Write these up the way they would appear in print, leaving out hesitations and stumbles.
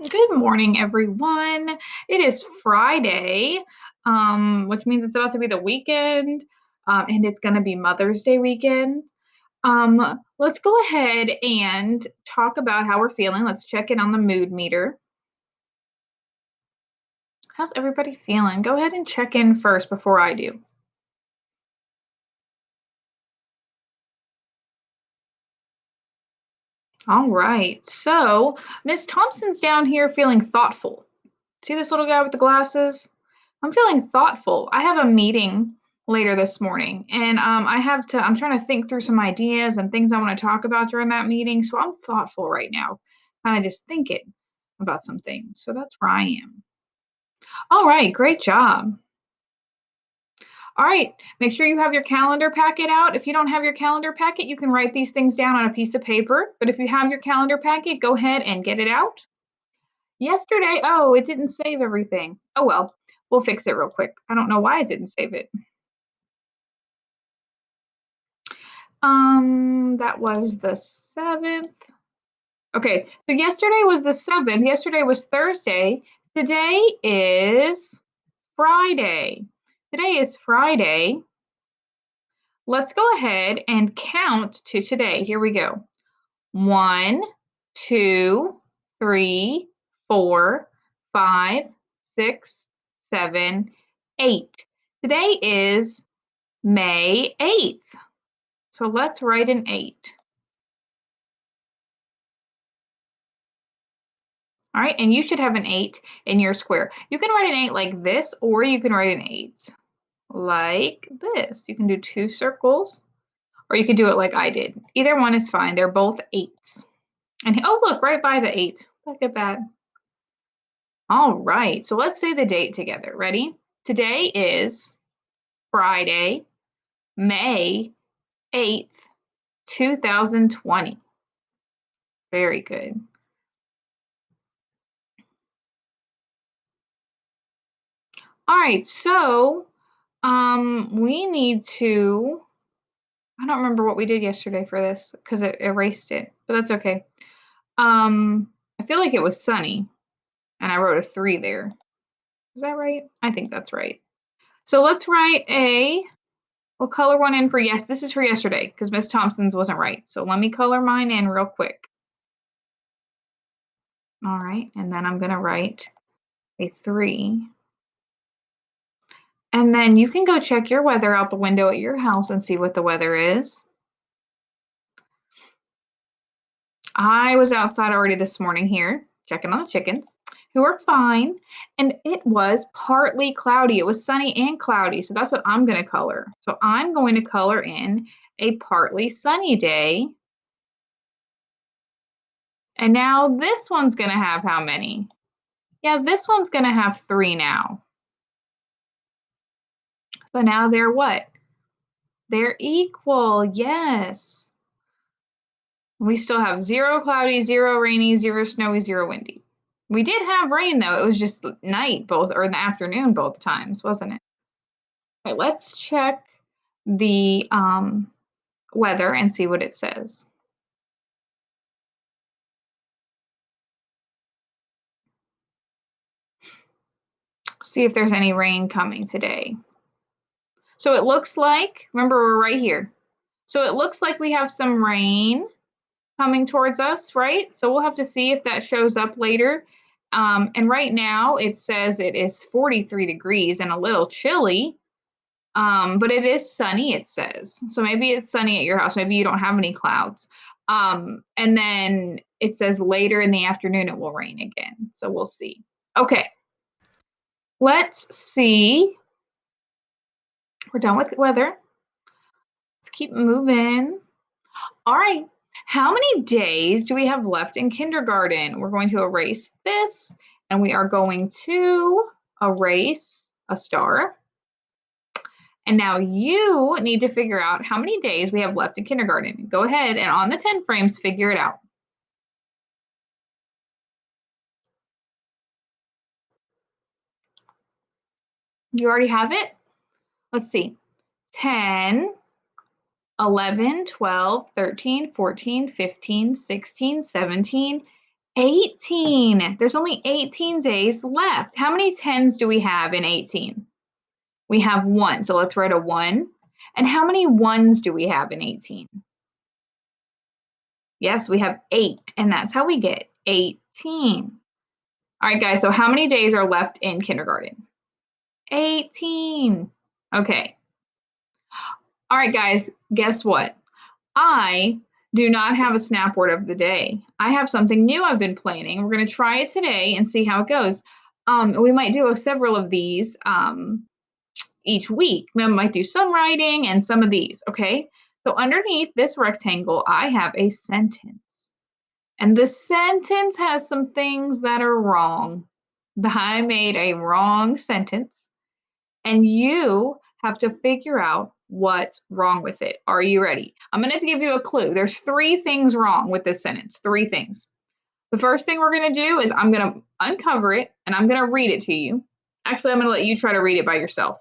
Good morning, everyone. It is Friday, which means it's about to be the weekend, and it's going to be Mother's Day weekend. Let's go ahead and talk about how we're feeling. Let's check in on the mood meter. How's everybody feeling? Go ahead and check in first before I do. All right. So, Miss Thompson's down here feeling thoughtful. See this little guy with the glasses? I'm feeling thoughtful. I have a meeting later this morning, and I'm trying to think through some ideas and things I want to talk about during that meeting. So I'm thoughtful right now, kind of just thinking about some things. So that's where I am. All right, great job. All right, make sure you have your calendar packet out. If you don't have your calendar packet, you can write these things down on a piece of paper. But if you have your calendar packet, go ahead and get it out. Yesterday, oh, it didn't save everything. Oh well, we'll fix it real quick. I don't know why it didn't save it. That was the 7th. Okay, so yesterday was the 7th. Yesterday was Thursday. Today is Friday. Today is Friday. Let's go ahead and count to today. Here we go. 1, 2, 3, 4, 5, 6, 7, 8. Today is May 8th. So let's write an 8. All right, and you should have an 8 in your square. You can write an 8 like this, or you can write an 8 like this. You can do 2 circles, or you could do it like I did. Either one is fine. They're both 8s. And oh, look, right by the 8. Look at that. All right, so let's say the date together. Ready? Today is Friday, May 8th, 2020. Very good. All right, so we need to, I don't remember what we did yesterday for this because it erased it, but that's okay. I feel like it was sunny and I wrote a 3 there. Is that right? I think that's right. So let's write we'll color one in for yes. This is for yesterday because Miss Thompson's wasn't right. So let me color mine in real quick. All right, and then I'm going to write a 3. And then you can go check your weather out the window at your house and see what the weather is. I was outside already this morning here, checking on the chickens, who are fine, and it was partly cloudy. It was sunny and cloudy, so that's what I'm going to color. So I'm going to color in a partly sunny day. And now this one's going to have how many? Yeah, this one's going to have 3 now. So now they're what? They're equal, yes. We still have 0 cloudy, 0 rainy, 0 snowy, 0 windy. We did have rain though. It was just night both, or in the afternoon both times, wasn't it? Okay, let's check the weather and see what it says. See if there's any rain coming today. So it looks like, remember we're right here. So it looks like we have some rain coming towards us, right? So we'll have to see if that shows up later. And right now it says it is 43 degrees and a little chilly, but it is sunny, it says. So maybe it's sunny at your house. Maybe you don't have any clouds. And then it says later in the afternoon it will rain again. So we'll see. Okay, let's see. We're done with weather. Let's keep moving. All right. How many days do we have left in kindergarten? We're going to erase this, and we are going to erase a star. And now you need to figure out how many days we have left in kindergarten. Go ahead and on the 10 frames, figure it out. You already have it? Let's see. 10, 11, 12, 13, 14, 15, 16, 17, 18. There's only 18 days left. How many 10s do we have in 18? We have 1, so let's write a 1. And how many 1s do we have in 18? Yes, we have 8, and that's how we get 18. All right, guys, so how many days are left in kindergarten? 18. Okay. All right, guys, guess what? I do not have a snap word of the day. I have something new I've been planning. We're going to try it today and see how it goes. We might do several of these each week. We might do some writing and some of these, okay? So underneath this rectangle, I have a sentence. And the sentence has some things that are wrong. I made a wrong sentence, and you have to figure out what's wrong with it. Are you ready? I'm going to give you a clue. There's 3 things wrong with this sentence. 3 things. The first thing we're going to do is I'm going to uncover it, and I'm going to read it to you. Actually, I'm going to let you try to read it by yourself.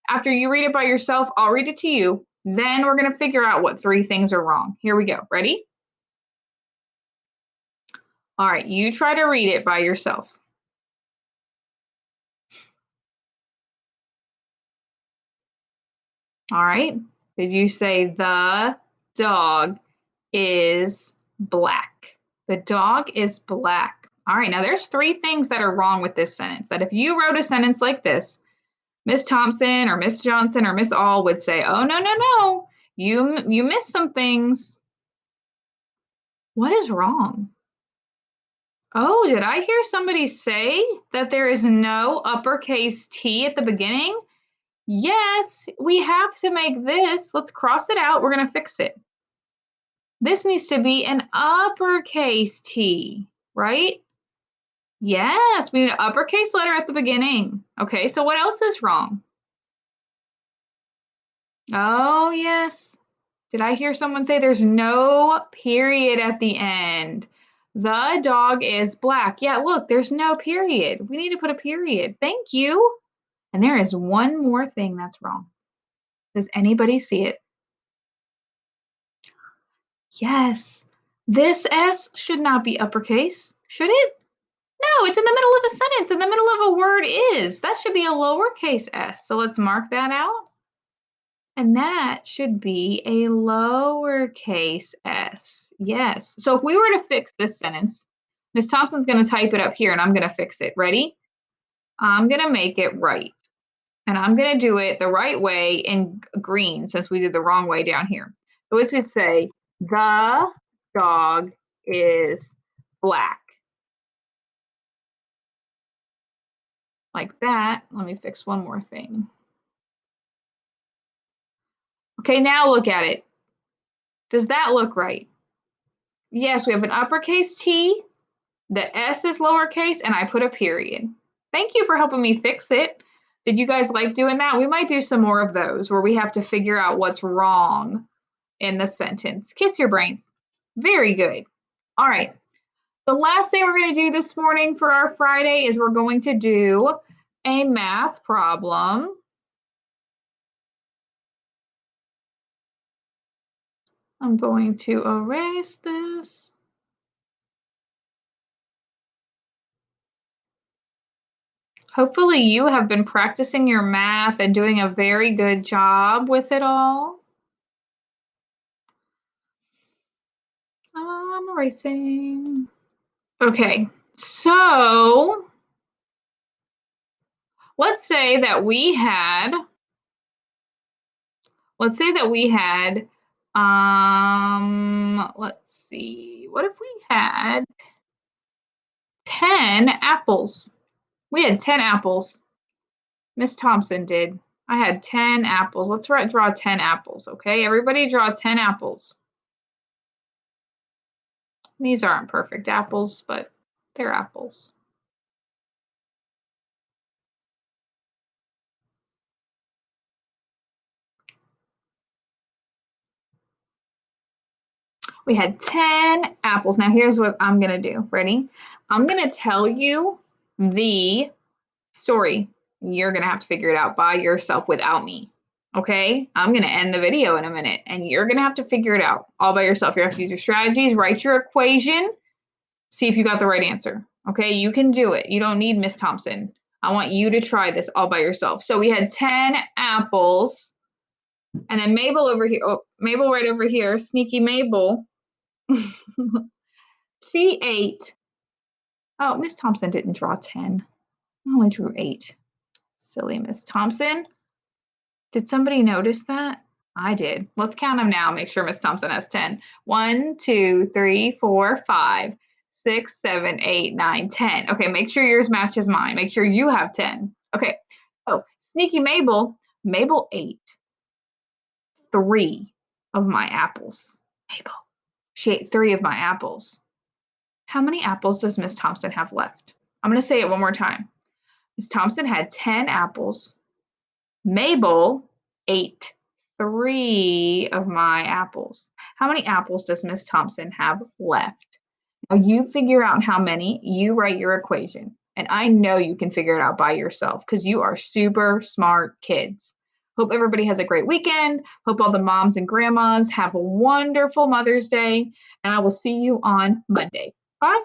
After you read it by yourself, I'll read it to you. Then we're going to figure out what 3 things are wrong. Here we go. Ready? All right, you try to read it by yourself. All right. Did you say the dog is black? The dog is black. All right, now there's 3 things that are wrong with this sentence. That if you wrote a sentence like this, Miss Thompson or Miss Johnson or Miss All would say, oh, no. You missed some things. What is wrong? Oh, did I hear somebody say that there is no uppercase T at the beginning? Yes, we have to make this. Let's cross it out. We're going to fix it. This needs to be an uppercase T, right? Yes, we need an uppercase letter at the beginning. Okay, so what else is wrong? Oh, yes. Did I hear someone say there's no period at the end? The dog is black. Yeah, look, there's no period. We need to put a period. Thank you. And there is one more thing that's wrong. Does anybody see it? Yes. This S should not be uppercase, should it? No, it's in the middle of a sentence. In the middle of a word is. That should be a lowercase s. So let's mark that out. And that should be a lowercase s. Yes. So if we were to fix this sentence, Miss Thompson's going to type it up here and I'm going to fix it. Ready? I'm going to make it right. And I'm going to do it the right way in green since we did the wrong way down here. So it should say, the dog is black. Like that. Let me fix one more thing. Okay, now look at it. Does that look right? Yes, we have an uppercase T, the S is lowercase, and I put a period. Thank you for helping me fix it. Did you guys like doing that? We might do some more of those where we have to figure out what's wrong in the sentence. Kiss your brains. Very good. All right. The last thing we're going to do this morning for our Friday is we're going to do a math problem. I'm going to erase this. Hopefully you have been practicing your math and doing a very good job with it all. I'm erasing. Okay, so let's say that we had, let's see, what if we had 10 apples? We had 10 apples. Miss Thompson did. I had 10 apples. Let's draw 10 apples, okay? Everybody draw 10 apples. These aren't perfect apples, but they're apples. We had 10 apples. Now here's what I'm going to do. Ready? I'm going to tell you the story. You're going to have to figure it out by yourself without me. Okay? I'm going to end the video in a minute and you're going to have to figure it out all by yourself. You have to use your strategies, write your equation, See if you got the right answer. Okay, you can do it. You don't need Miss Thompson. I want you to try this all by yourself. So we had 10 apples. And then Mabel over here. Oh, Mabel right over here. Sneaky Mabel. She ate. Oh, Miss Thompson didn't draw 10. I only drew 8. Silly Miss Thompson. Did somebody notice that? I did. Let's count them now. Make sure Miss Thompson has 10. 1, 2, 3, 4, 5, 6, 7, 8, 9, 10. Okay, make sure yours matches mine. Make sure you have 10. Okay. Oh, Sneaky Mabel. Mabel ate 3 of my apples. Mabel. She ate 3 of my apples. How many apples does Miss Thompson have left? I'm going to say it one more time. Miss Thompson had 10 apples. Mabel ate 3 of my apples. How many apples does Miss Thompson have left? Now you figure out how many, you write your equation. And I know you can figure it out by yourself because you are super smart kids. Hope everybody has a great weekend. Hope all the moms and grandmas have a wonderful Mother's Day. And I will see you on Monday. Bye.